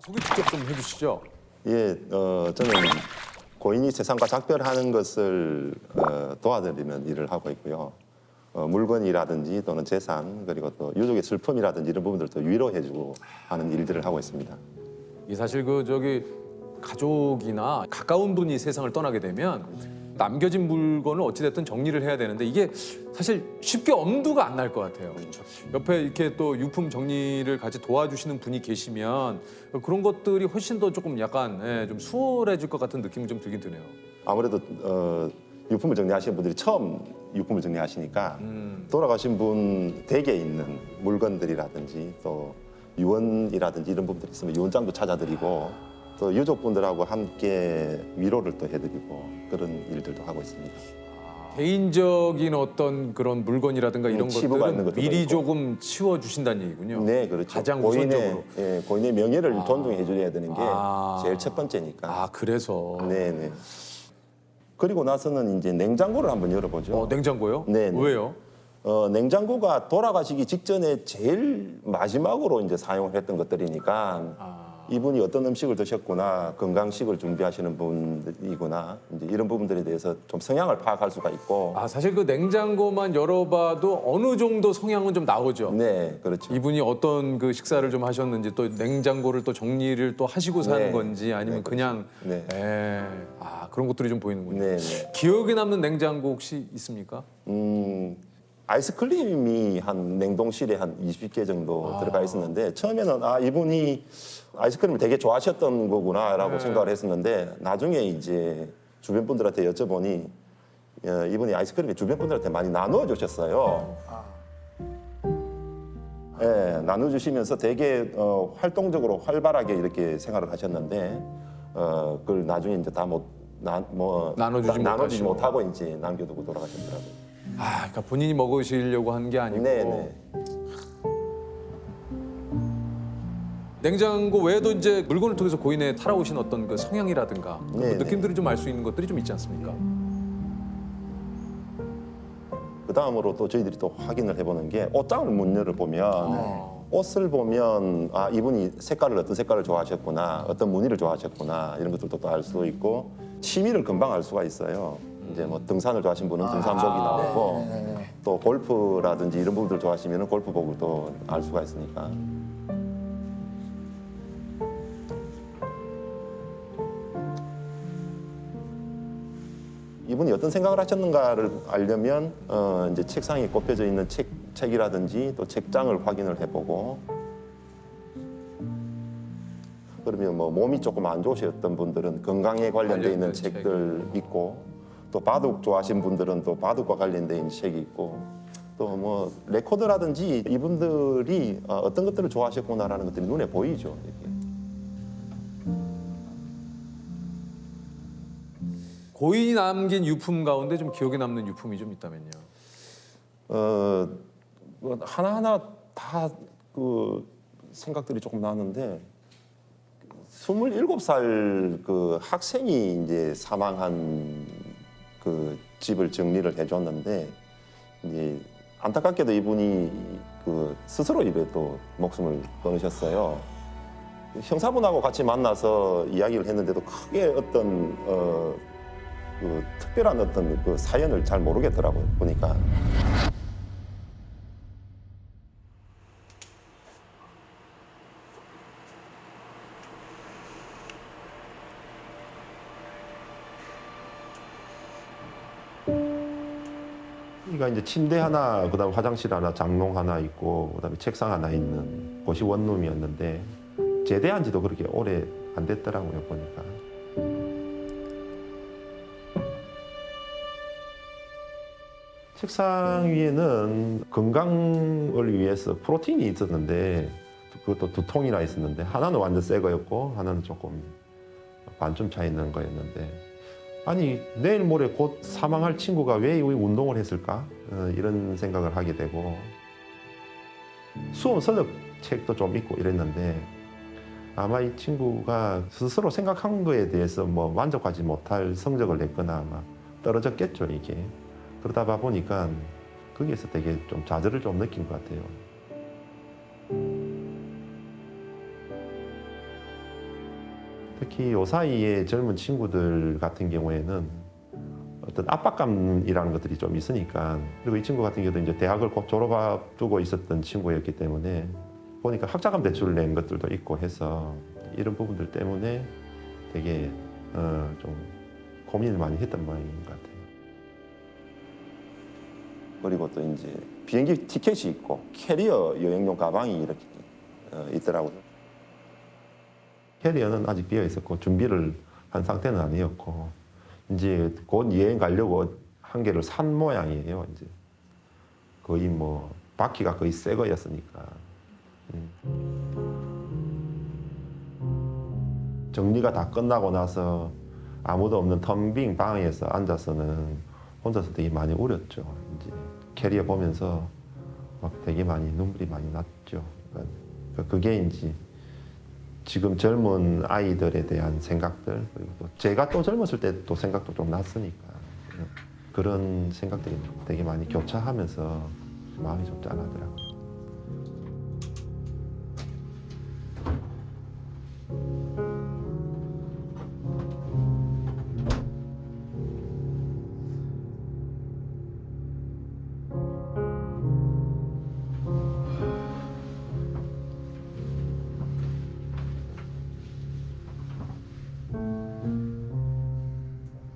소개 직접 좀 해주시죠. 예, 저는 고인이 세상과 작별하는 것을 도와드리는 일을 하고 있고요. 물건이라든지 또는 재산 그리고 또 유족의 슬픔이라든지 이런 부분들을 또 위로해주고 하는 일들을 하고 있습니다. 이 사실 가족이나 가까운 분이 세상을 떠나게 되면 남겨진 물건을 어찌됐든 정리를 해야 되는데 이게 사실 쉽게 엄두가 안 날 것 같아요. 옆에 이렇게 또 유품 정리를 같이 도와주시는 분이 계시면 그런 것들이 훨씬 더 조금 약간 좀 수월해질 것 같은 느낌이 좀 들긴 드네요. 아무래도 유품을 정리하시는 분들이 처음 유품을 정리하시니까 돌아가신 분 댁에 있는 물건들이라든지 또 유언이라든지 이런 부분들이 있으면 유언장도 찾아드리고 또 유족분들하고 함께 위로를 또 해드리고 그런 일들도 하고 있습니다. 개인적인 어떤 그런 물건이라든가 이런 치부가 있는 것들은 것들도 미리 있고. 조금 치워주신다는 얘기군요. 네, 그렇죠. 가장 우선적으로. 고인의 명예를 존중해줘야 되는 게 아. 제일 첫 번째니까. 아, 그래서. 네, 네. 그리고 나서는 이제 냉장고를 한번 열어보죠. 냉장고요? 네, 네. 왜요? 냉장고가 돌아가시기 직전에 제일 마지막으로 이제 사용을 했던 것들이니까 이분이 어떤 음식을 드셨구나, 건강식을 준비하시는 분이구나, 이제 이런 부분들에 대해서 좀 성향을 파악할 수가 있고. 사실 그 냉장고만 열어봐도 어느 정도 성향은 좀 나오죠. 네, 그렇죠. 이분이 어떤 그 식사를 좀 하셨는지 또 냉장고를 또 정리를 또 하시고 사는 네. 건지 아니면 네, 그냥 네. 그런 것들이 좀 보이는군요. 네, 네. 기억에 남는 냉장고 혹시 있습니까? 아이스크림이 한 냉동실에 한 20개 정도 들어가 있었는데 처음에는 이분이 아이스크림을 되게 좋아하셨던 거구나라고 생각을 했었는데 나중에 이제 주변 분들한테 여쭤보니 이분이 아이스크림을 주변 분들한테 많이 나누어 주셨어요. 예, 나눠주시면서 되게 활동적으로 활발하게 이렇게 생활을 하셨는데 그걸 나중에 이제 다 나눠주지 못하고 이제 남겨두고 돌아가셨더라고요. 그러니까 본인이 먹으시려고 한 게 아니고. 네네. 냉장고 외에도 이제 물건을 통해서 고인의 살아오신 어떤 그 성향이라든가 그 네네. 느낌들을 좀 알 수 있는 것들이 좀 있지 않습니까? 그 다음으로 또 저희들이 또 확인을 해보는 게 옷장을 문열을 보면 옷을 보면 이분이 어떤 색깔을 좋아하셨구나, 어떤 무늬를 좋아하셨구나 이런 것들도 또 알 수 있고 취미를 금방 알 수가 있어요. 이제 뭐 등산을 좋아하시는 분은 등산복이 나오고 또 골프라든지 이런 부분들 좋아하시면 골프복을 또 알 수가 있으니까. 이분이 어떤 생각을 하셨는가를 알려면 이제 책상에 꼽혀져 있는 책이라든지 또 책장을 확인을 해보고 그러면 뭐 몸이 조금 안 좋으셨던 분들은 건강에 관련돼 있는 책들 있고 또 바둑 좋아하시는 분들은 또 바둑과 관련돼 있는 책이 있고 또 뭐 레코드라든지 이분들이 어떤 것들을 좋아하셨구나라는 것들이 눈에 보이죠. 이렇게. 고인이 남긴 유품 가운데 좀 기억에 남는 유품이 좀 있다면요. 뭐 하나하나 다 그 생각들이 조금 나는데 27살 그 학생이 이제 사망한 그 집을 정리를 해줬는데 이제 안타깝게도 이분이 그 스스로 입에 또 목숨을 끊으셨어요. 형사분하고 같이 만나서 이야기를 했는데도 크게 어떤 그 특별한 어떤 그 사연을 잘 모르겠더라고요, 보니까. 여기가 이제 침대 하나, 그다음 화장실 하나, 장롱 하나 있고, 그다음에 책상 하나 있는 곳이 원룸이었는데 제대한 지도 그렇게 오래 안 됐더라고요, 보니까. 책상 위에는 건강을 위해서 프로틴이 있었는데 그것도 2통이나 있었는데 하나는 완전 새 거였고 하나는 조금 반쯤 차 있는 거였는데 아니 내일 모레 곧 사망할 친구가 왜 이 운동을 했을까? 이런 생각을 하게 되고 수험 서적 책도 좀 있고 이랬는데 아마 이 친구가 스스로 생각한 거에 대해서 뭐 만족하지 못할 성적을 냈거나 아마 떨어졌겠죠, 이게. 그러다 보니까 거기에서 되게 좀 좌절을 좀 느낀 것 같아요. 특히 요 사이에 젊은 친구들 같은 경우에는 어떤 압박감이라는 것들이 좀 있으니까, 그리고 이 친구 같은 경우도 이제 대학을 곧 졸업 앞두고 있었던 친구였기 때문에 보니까 학자금 대출을 낸 것들도 있고 해서 이런 부분들 때문에 되게 좀 고민을 많이 했던 모양인 것 같아요. 그리고 또 이제 비행기 티켓이 있고 캐리어 여행용 가방이 이렇게 있더라고요. 캐리어는 아직 비어 있었고 준비를 한 상태는 아니었고 이제 곧 여행 가려고 한 개를 산 모양이에요. 이제 거의 뭐 바퀴가 거의 새 거였으니까. 정리가 다 끝나고 나서 아무도 없는 텅 빈 방에서 앉아서는 혼자서 되게 많이 울었죠. 이제 캐리어 보면서 막 되게 많이 눈물이 많이 났죠. 그러니까 그게 이제 지금 젊은 아이들에 대한 생각들, 그리고 또 제가 또 젊었을 때 또 생각도 좀 났으니까 그런 생각들이 되게 많이 교차하면서 마음이 좀 짠하더라고요.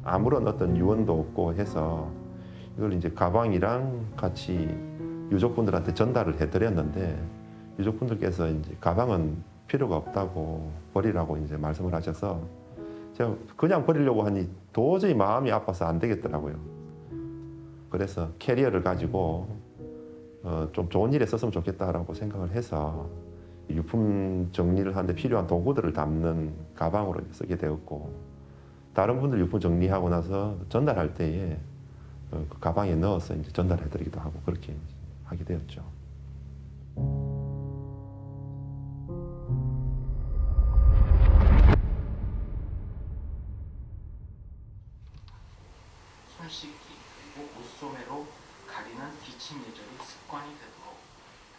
아무런 어떤 유언도 없고 해서 이걸 이제 가방이랑 같이 유족분들한테 전달을 해드렸는데 유족분들께서 이제 가방은 필요가 없다고 버리라고 이제 말씀을 하셔서 제가 그냥 버리려고 하니 도저히 마음이 아파서 안 되겠더라고요. 그래서 캐리어를 가지고 좀 좋은 일에 썼으면 좋겠다라고 생각을 해서 유품 정리를 하는데 필요한 도구들을 담는 가방으로 쓰게 되었고, 다른 분들 유품 정리하고 나서 전달할 때에 그 가방에 넣어서 이제 전달해드리기도 하고 그렇게 하게 되었죠. 손 씻기 그리고 옷소매로 가리는 기침 예절이 습관이 되도록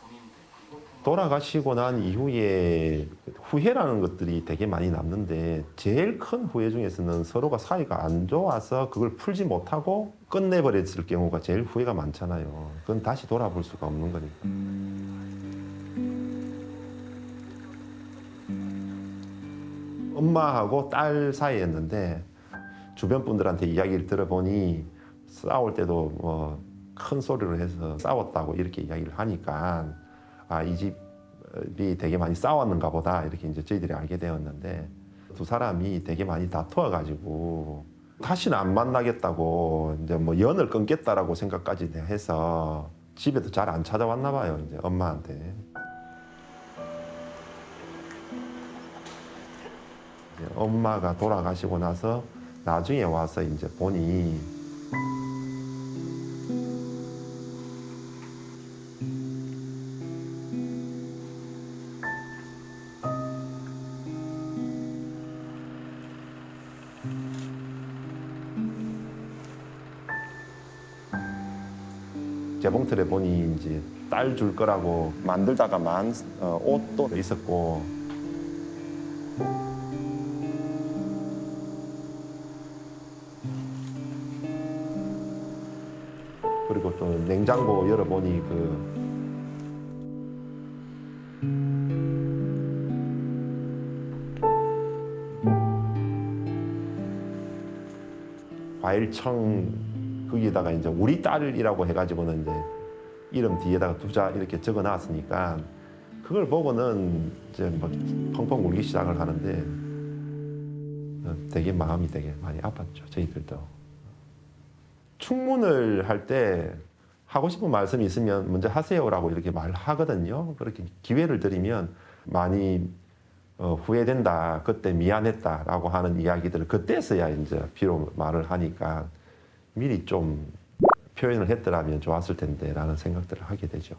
본인들 그리고 돌아가시고 난 이후에 후회라는 것들이 되게 많이 남는데 제일 큰 후회 중에서는 서로가 사이가 안 좋아서 그걸 풀지 못하고 끝내버렸을 경우가 제일 후회가 많잖아요. 그건 다시 돌아볼 수가 없는 거니까. 엄마하고 딸 사이였는데 주변 분들한테 이야기를 들어보니 싸울 때도 뭐 큰 소리로 해서 싸웠다고 이렇게 이야기를 하니까 이 집이 되게 많이 싸웠는가 보다 이렇게 이제 저희들이 알게 되었는데, 두 사람이 되게 많이 다투어가지고 다시는 안 만나겠다고 이제 뭐 연을 끊겠다라고 생각까지 해서 집에도 잘 안 찾아왔나 봐요, 이제 엄마한테. 이제 엄마가 돌아가시고 나서 나중에 와서 이제 보니 재봉틀에 보니 이제 딸 줄 거라고 만들다가만 옷도 있었고, 그리고 또 냉장고 열어보니 과일청 거기에다가 이제 우리 딸이라고 해가지고는 이제 이름 뒤에다가 두자 이렇게 적어 놨으니까 그걸 보고는 이제 막 펑펑 울기 시작을 하는데 되게 마음이 되게 많이 아팠죠, 저희들도. 충문을 할 때 하고 싶은 말씀이 있으면 먼저 하세요라고 이렇게 말하거든요. 그렇게 기회를 드리면 많이 후회된다, 그때 미안했다라고 하는 이야기들을 그때서야 이제 비록 말을 하니까 미리 좀 표현을 했더라면 좋았을 텐데라는 생각들을 하게 되죠.